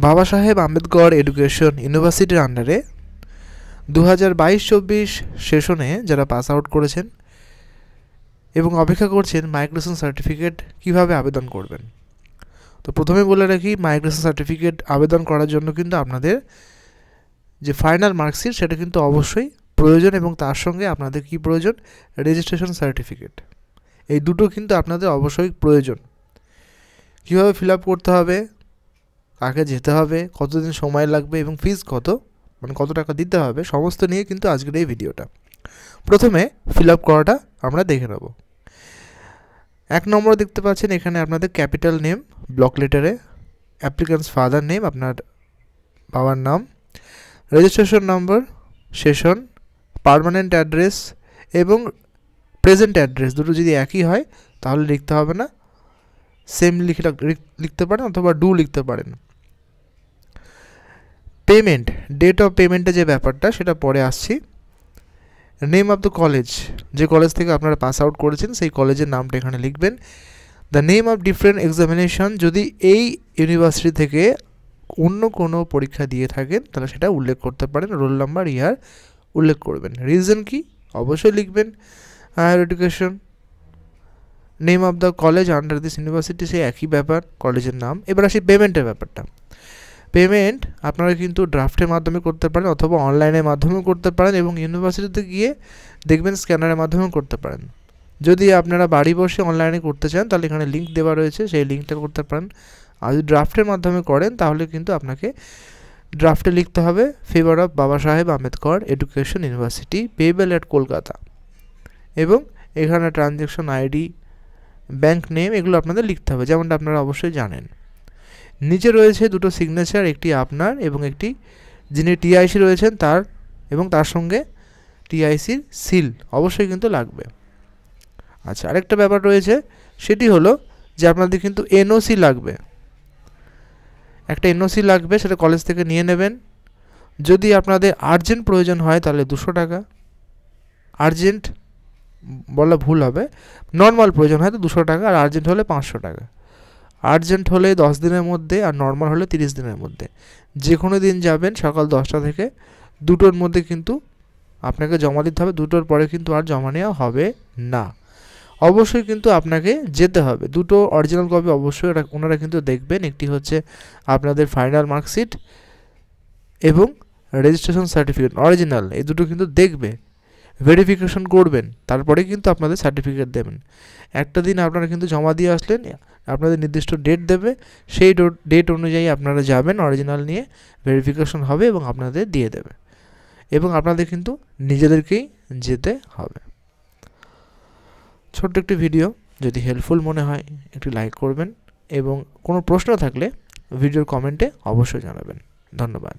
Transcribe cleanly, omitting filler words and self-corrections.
বাবা সাহেব আম্বেদকর এডুকেশন ইউনিভার্সিটির আন্ডারে 2022-24 সেশনে যারা পাস আউট করেছেন এবং অপেক্ষা করছেন মাইগ্রেশন সার্টিফিকেট কিভাবে আবেদন করবেন। তো প্রথমে বলে রাখি, মাইগ্রেশন সার্টিফিকেট আবেদন করার জন্য কিন্তু আপনাদের যে ফাইনাল মার্কশিট সেটা কিন্তু অবশ্যই প্রয়োজন, এবং তার সঙ্গে আপনাদের কি প্রয়োজন, রেজিস্ট্রেশন সার্টিফিকেট। এই দুটো কিন্তু আপনাদের অবশ্যই প্রয়োজন। কিভাবে ফিল আপ করতে হবে, কাকে যেতে হবে, কতদিন সময় লাগবে এবং ফিজ কত, মানে কত টাকা দিতে হবে, সমস্ত নিয়ে কিন্তু আজকের এই ভিডিওটা। প্রথমে ফিল আপ করাটা আমরা দেখে নেব। 1 নম্বর দেখতে পাচ্ছেন এখানে আপনাদের ক্যাপিটাল নেম ব্লক লেটারে, অ্যাপ্লিক্যান্টস ফাদার নেম আপনার বাবার নাম, registration number, session, permanent address এবং প্রেজেন্ট অ্যাড্রেস দুটো যদি একই হয় তাহলে লিখতে হবে না, সেম লিখতে পারেন অথবা ডু লিখতে পারেন। পেমেন্ট, ডেট অফ পেমেন্টে যে ব্যাপারটা সেটা পরে আসছি। নেম অফ দ্য কলেজ, যে কলেজ থেকে আপনারা পাস আউট করেছেন সেই কলেজের নামটা এখানে লিখবেন। The name of different examination, যদি এই ইউনিভার্সিটি থেকে অন্য কোনো পরীক্ষা দিয়ে থাকেন তাহলে সেটা উল্লেখ করতে পারেন, রোল নাম্বার, ইয়ার উল্লেখ করবেন। রিজন কি অবশ্যই লিখবেন। Higher education, name of the college under this university, সেই একই ব্যাপার, কলেজের নাম। এবার আসি পেমেন্টের ব্যাপারটা। পেমেন্ট আপনারা কিন্তু ড্রাফটের মাধ্যমে করতে পারেন অথবা অনলাইনের মাধ্যমেও করতে পারেন, এবং ইউনিভার্সিটিতে গিয়ে দেখবেন স্ক্যানারের মাধ্যমেও করতে পারেন। যদি আপনারা বাড়ি বসে অনলাইনে করতে চান তাহলে এখানে লিঙ্ক দেওয়া রয়েছে, সেই লিঙ্কটা করতে পারেন। আর যদি ড্রাফটের মাধ্যমে করেন তাহলে কিন্তু আপনাকে ড্রাফটে লিখতে হবে ফেভার অফ বাবা সাহেব Ambedkar education university, payable at Kolkata, এবং এখানে ট্রানজ্যাকশন আইডি, ব্যাঙ্ক নেম, এগুলো আপনাদের লিখতে হবে, যেমনটা আপনারা অবশ্যই জানেন। নিচে রয়েছে দুটো সিগনেচার, একটি আপনার এবং একটি যিনি টিআইসি রয়েছেন তার, এবং তার সঙ্গে টিআইসির সিল অবশ্যই কিন্তু লাগবে। আচ্ছা, আরেকটা ব্যাপার রয়েছে, সেটি হলো যে আপনাদের কিন্তু এনওসি লাগবে, একটা এনওসি লাগবে, সেটা কলেজ থেকে নিয়ে নেবেন। যদি আপনাদের আর্জেন্ট প্রয়োজন হয় তাহলে 200 টাকা, আর্জেন্ট বলা ভুল হবে, নর্মাল প্রয়োজন হয় তো 200 টাকা, আর আর্জেন্ট হলে 500 টাকা। আর্জেন্ট হলে 10 দিনের মধ্যে, আর নর্মাল হলে 30 দিনের মধ্যে। যে কোনো দিন যাবেন সকাল 10টা থেকে 2টোর মধ্যে কিন্তু আপনাকে জমা দিতে হবে, 2টোর পরে কিন্তু আর জমা নেওয়া হবে না। অবশ্যই কিন্তু আপনাকে যেতে হবে, দুটো অরিজিনাল কপি অবশ্যই ওনারা কিন্তু দেখবেন। একটি হচ্ছে আপনাদের ফাইনাল মার্কশিট এবং রেজিস্ট্রেশন সার্টিফিকেট অরিজিনাল, এই দুটো কিন্তু দেখবে, ভেরিফিকেশন করবেন, তারপরে কিন্তু আপনাদের সার্টিফিকেট দেবেন। একটা দিন আপনারা কিন্তু জমা দিয়ে আসলেন, আপনাদের নির্দিষ্ট ডেট দেবে, সেই ডেট অনুযায়ী আপনারা যাবেন, অরিজিনাল নিয়ে ভেরিফিকেশন হবে এবং আপনাদের দিয়ে দেবে, এবং আপনাদের কিন্তু নিজেদেরকেই যেতে হবে। ছোট্ট একটি ভিডিও, যদি হেল্পফুল মনে হয় একটি লাইক করবেন, এবং কোনো প্রশ্ন থাকলে ভিডিওর কমেন্টে অবশ্যই জানাবেন। ধন্যবাদ।